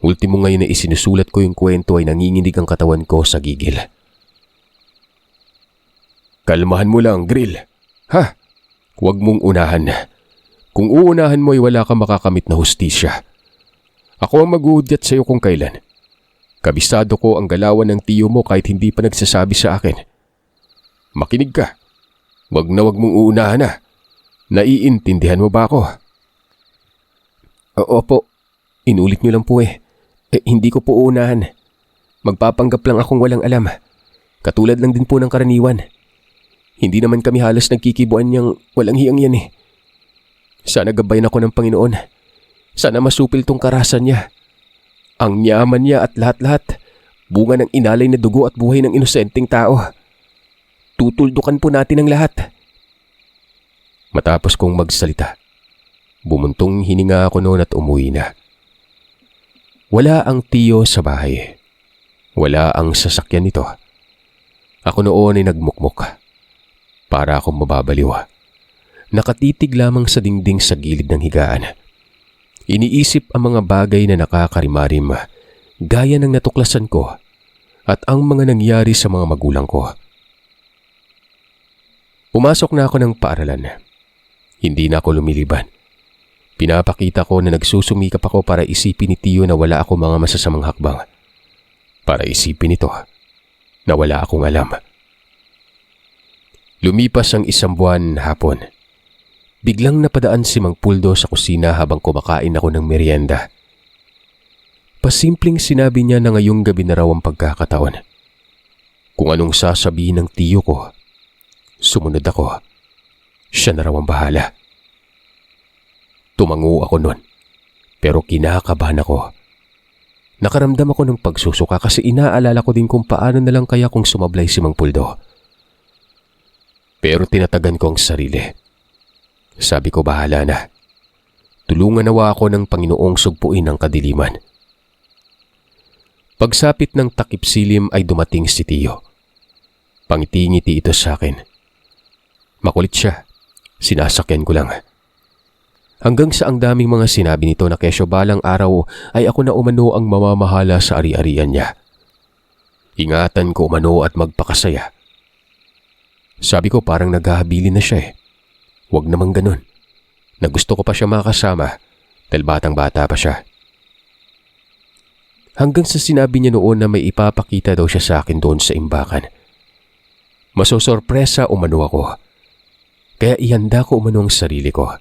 Ultimo ngayon na isinusulat ko yung kwento ay nanginginig ang katawan ko sa gigil. Kalmahan mo lang, Grill. Ha? Huwag mong unahan. Kung uunahan mo ay wala kang makakamit na hustisya. Ako ang mag-uudyat sa iyo kung kailan. Kabisado ko ang galawan ng tiyo mo kahit hindi pa nagsasabi sa akin. Makinig ka. Wag mong uunahan na. Naiintindihan mo ba ako? Opo. Inulit niyo lang po eh. Hindi ko po uunahan. Magpapanggap lang akong walang alam. Katulad lang din po ng karaniwan. Hindi naman kami halos nagkikibuan niyang walang hiyang yan eh. Sana gabayan ako ng Panginoon. Sana masupil tong karahasan niya. Ang yaman niya at lahat-lahat, bunga ng inalay na dugo at buhay ng inosenteng tao. Tutuldukan po natin ang lahat. Matapos kong magsalita, bumuntong hininga ako noon at umuwi na. Wala ang tiyo sa bahay. Wala ang sasakyan nito. Ako noon ay nagmukmok. Para akong mababaliw. Nakatitig lamang sa dingding sa gilid ng higaan. Iniisip ang mga bagay na nakakarimarim, gaya ng natuklasan ko at ang mga nangyari sa mga magulang ko. Pumasok na ako ng paaralan. Hindi na ako lumiliban. Pinapakita ko na nagsusumikap ako para isipin ni Tiyo na wala ako mga masasamang hakbang. Para isipin ito na wala akong alam. Lumipas ang 1 buwan hapon. Biglang napadaan si Mang Puldo sa kusina habang kumakain ako ng merienda. Pasimpleng sinabi niya na ngayong gabi na raw ang pagkakataon. Kung anong sasabihin ng tiyo ko, sumunod ako. Siya na raw ang bahala. Tumango ako nun, pero kinakabahan ako. Nakaramdam ako ng pagsusuka kasi inaalala ko din kung paano na lang kaya kung sumablay si Mang Puldo. Pero tinatagan ko ang sarili. Sabi ko bahala na. Tulungan nawa ako ng Panginoong sugpuin ang kadiliman. Pagsapit ng takip silim ay dumating si Tiyo. Pangiti-ngiti ito sa akin. Makulit siya. Sinasakyan ko lang. Hanggang sa ang daming mga sinabi nito na kesyo balang araw ay ako na umano ang mamamahala sa ari-arian niya. Ingatan ko umano at magpakasaya. Sabi ko parang naghahabilin na siya eh. Huwag namang ganun. Na gusto ko pa siya makasama dahil batang-bata pa siya. Hanggang sa sinabi niya noon na may ipapakita daw siya sa akin doon sa imbakan. Masosorpresa umano ako. Kaya ihanda ko umano ang sarili ko.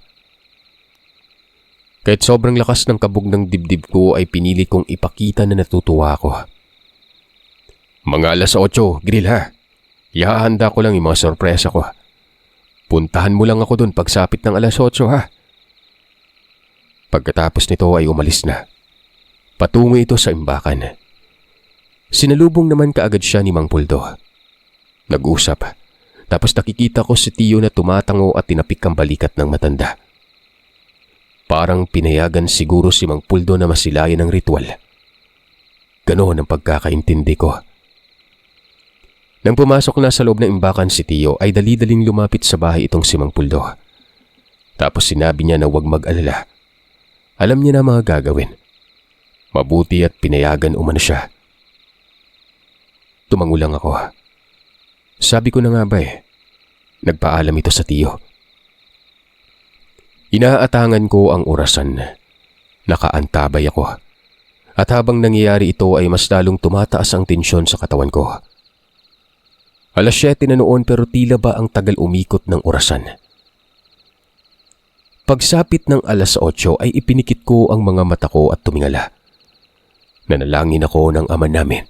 Kahit sobrang lakas ng kabog ng dibdib ko ay pinili kong ipakita na natutuwa ako. Mga 8:00, Grill ha. Ihahanda ko lang yung mga sorpresa ko. Puntahan mo lang ako doon pagsapit ng 8:00 ha. Pagkatapos nito ay umalis na. Patungo ito sa imbakan. Sinalubong naman kaagad siya ni Mang Puldo. Nag-usap. Tapos nakikita ko si Tiyo na tumatango at tinapik ang balikat ng matanda. Parang pinayagan siguro si Mang Puldo na masilayan ng ritual. Ganoon ang pagkakaintindi ko. Nang pumasok na sa loob ng imbakan si Tiyo ay dali-daling lumapit sa bahay itong si Mang Puldo. Tapos sinabi niya na huwag mag-alala. Alam niya na mga gagawin. Mabuti at pinayagan umano siya. Tumango lang ako. Sabi ko na nga ba eh, nagpaalam ito sa Tiyo. Inaatangan ko ang orasan. Nakaantabay ako. At habang nangyayari ito ay mas lalong tumataas ang tensyon sa katawan ko. 7:00 na noon pero tila ba ang tagal umikot ng orasan. Pagsapit ng 8:00 ay ipinikit ko ang mga mata ko at tumingala. Nanalangin ako ng Ama namin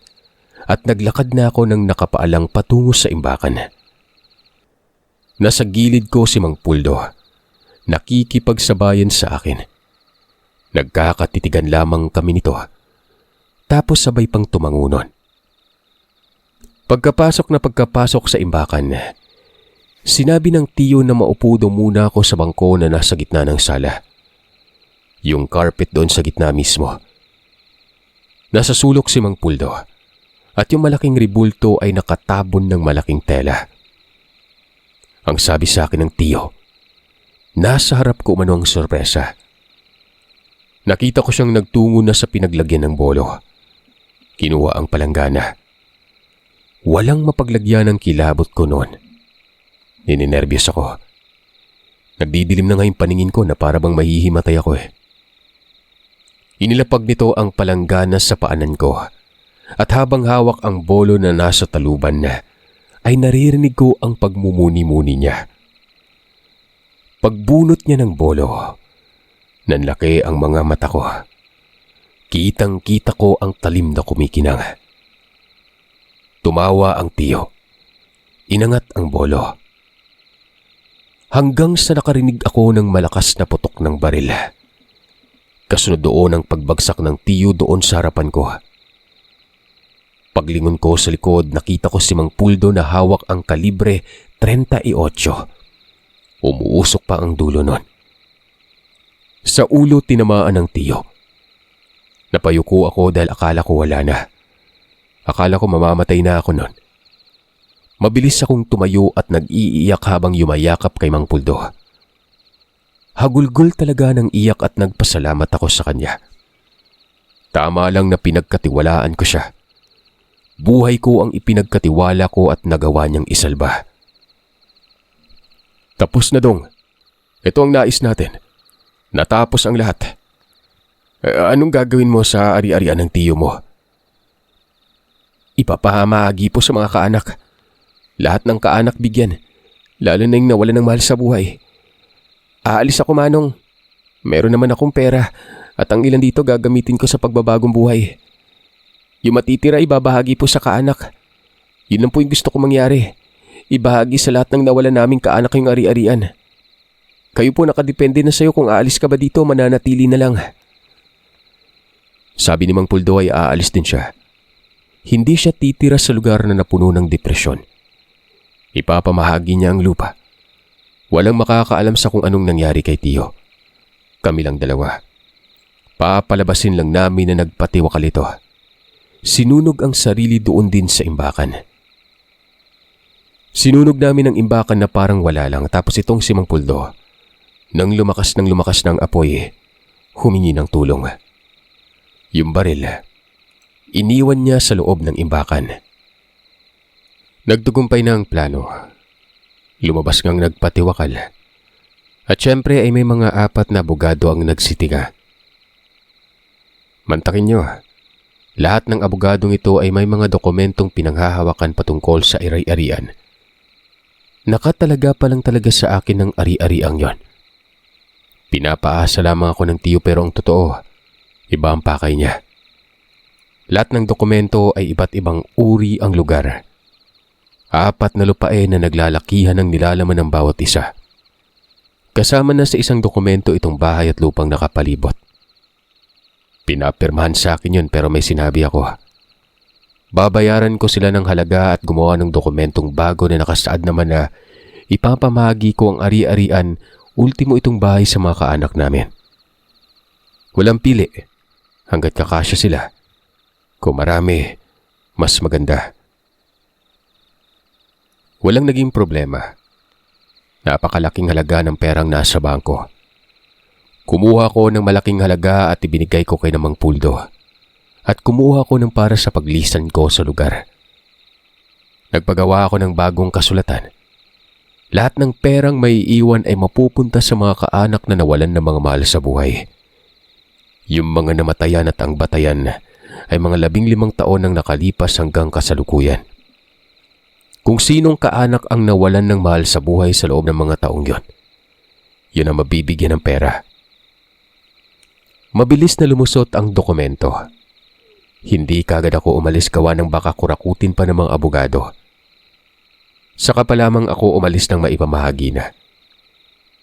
at naglakad na ako ng nakapaalang patungo sa imbakan. Nasa gilid ko si Mang Puldo, nakikipagsabayan sa akin. Nagkakatitigan lamang kami nito, tapos sabay pang tumango nun. Pagkapasok sa imbakan, sinabi ng Tiyo na maupo daw muna ako sa bangko na nasa gitna ng sala. Yung carpet doon sa gitna mismo. Nasa sulok si Mang Puldo at yung malaking ribulto ay nakatabon ng malaking tela. Ang sabi sa akin ng tiyo, nasa harap ko umano ang sorpresa. Nakita ko siyang nagtungo na sa pinaglagyan ng bolo. Kinuha ang palanggana. Walang mapaglagyan ng kilabot ko noon. Nininervyos ako. Nagdidilim na ngayong paningin ko na para bang mahihimatay ako eh. Inilapag nito ang palanggana sa paanan ko at habang hawak ang bolo na nasa taluban na, ay naririnig ko ang pagmumuni-muni niya. Pagbunot niya ng bolo, nanlaki ang mga mata ko. Kitang-kita ko ang talim na kumikinang. Tumawa ang tiyo. Inangat ang bolo. Hanggang sa nakarinig ako ng malakas na putok ng baril. Kasunod doon ang pagbagsak ng tiyo doon sa harapan ko. Paglingon ko sa likod, nakita ko si Mang Puldo na hawak ang kalibre 38. Umuusok pa ang dulo nun. Sa ulo tinamaan ng tiyo. Napayuko ako dahil akala ko wala na. Akala ko mamamatay na ako nun. Mabilis akong tumayo at nag-iiyak habang yumayakap kay Mang Puldo. Hagulgol talaga ng iyak at nagpasalamat ako sa kanya. Tama lang na pinagkatiwalaan ko siya. Buhay ko ang ipinagkatiwala ko at nagawa niyang isalba. Tapos na dong. Ito ang nais natin. Natapos ang lahat. Anong gagawin mo sa ari-arian ng tiyo mo? Ipapahamahagi po sa mga kaanak. Lahat ng kaanak bigyan, lalo na yung nawalan ng mahal sa buhay. Aalis ako, Manong. Meron naman akong pera at ang ilan dito gagamitin ko sa pagbabagong buhay. Yung matitira ibabahagi po sa kaanak. Yun lang po yung gusto ko mangyari. Ibahagi sa lahat ng nawalan naming kaanak yung ari-arian. Kayo po nakadepende na sa'yo kung aalis ka ba dito o mananatili na lang. Sabi ni Mang Puldo ay aalis din siya. Hindi siya titira sa lugar na napuno ng depresyon. Ipapamahagi niya ang lupa. Walang makakaalam sa kung anong nangyari kay tiyo. Kami lang dalawa. Papalabasin lang namin na nagpatiwakal ito. Sinunog ang sarili doon din sa imbakan. Sinunog namin ang imbakan na parang wala lang tapos itong si Mang Puldo. Nang lumakas ng apoy, humingi ng tulong. Yung baril, iniwan niya sa loob ng imbakan. Nagtugumpay na ang plano. Lumabas ngang nagpatiwakal. At syempre ay may mga 4 na abogado ang nagsitiga. Mantakin nyo, lahat ng abogadong ito ay may mga dokumentong pinanghahawakan patungkol sa ari-arian. Nakatalaga pa lang talaga sa akin ng ari-ariang yon. Pinapaasa lamang ako ng tiyo pero ang totoo, iba ang pakay niya. Lahat ng dokumento ay iba't ibang uri ang lugar. 4 na lupain na naglalakihan ng nilalaman ng bawat isa. Kasama na sa isang dokumento itong bahay at lupang nakapalibot. Pinapirmahan sa akin yun pero may sinabi ako. Babayaran ko sila ng halaga at gumawa ng dokumentong bago na nakasaad naman na ipapamahagi ko ang ari-arian, ultimo itong bahay sa mga kaanak namin. Walang pili, hanggat kakasya sila. Kung marami, mas maganda. Walang naging problema. Napakalaking halaga ng perang nasa bangko. Kumuha ko ng malaking halaga at ibinigay ko kay Mang Puldo. At kumuha ko ng para sa paglisan ko sa lugar. Nagpagawa ako ng bagong kasulatan. Lahat ng perang may iwan ay mapupunta sa mga kaanak na nawalan ng mga mahal sa buhay. Yung mga namatayan at ang batayan ay mga 15 taon nang nakalipas hanggang kasalukuyan. Kung sinong kaanak ang nawalan ng mahal sa buhay sa loob ng mga taong yon, yun ang mabibigyan ng pera. Mabilis na lumusot ang dokumento. Hindi kagad ako umalis gawa ng baka kurakutin pa ng mga abogado. Saka pa lamang ako umalis ng maipamahagi na.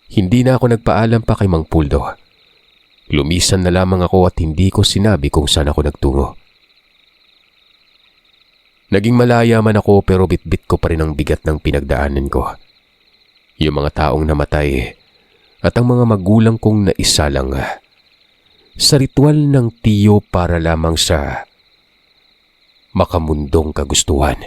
Hindi na ako nagpaalam pa kay Mang Puldo. Lumisan na lamang ako at hindi ko sinabi kung saan ako nagtungo. Naging malaya man ako pero bitbit ko pa rin ang bigat ng pinagdaanan ko. Yung mga taong namatay at ang mga magulang kong naisalang sa ritual ng tiyo para lamang sa makamundong kagustuhan.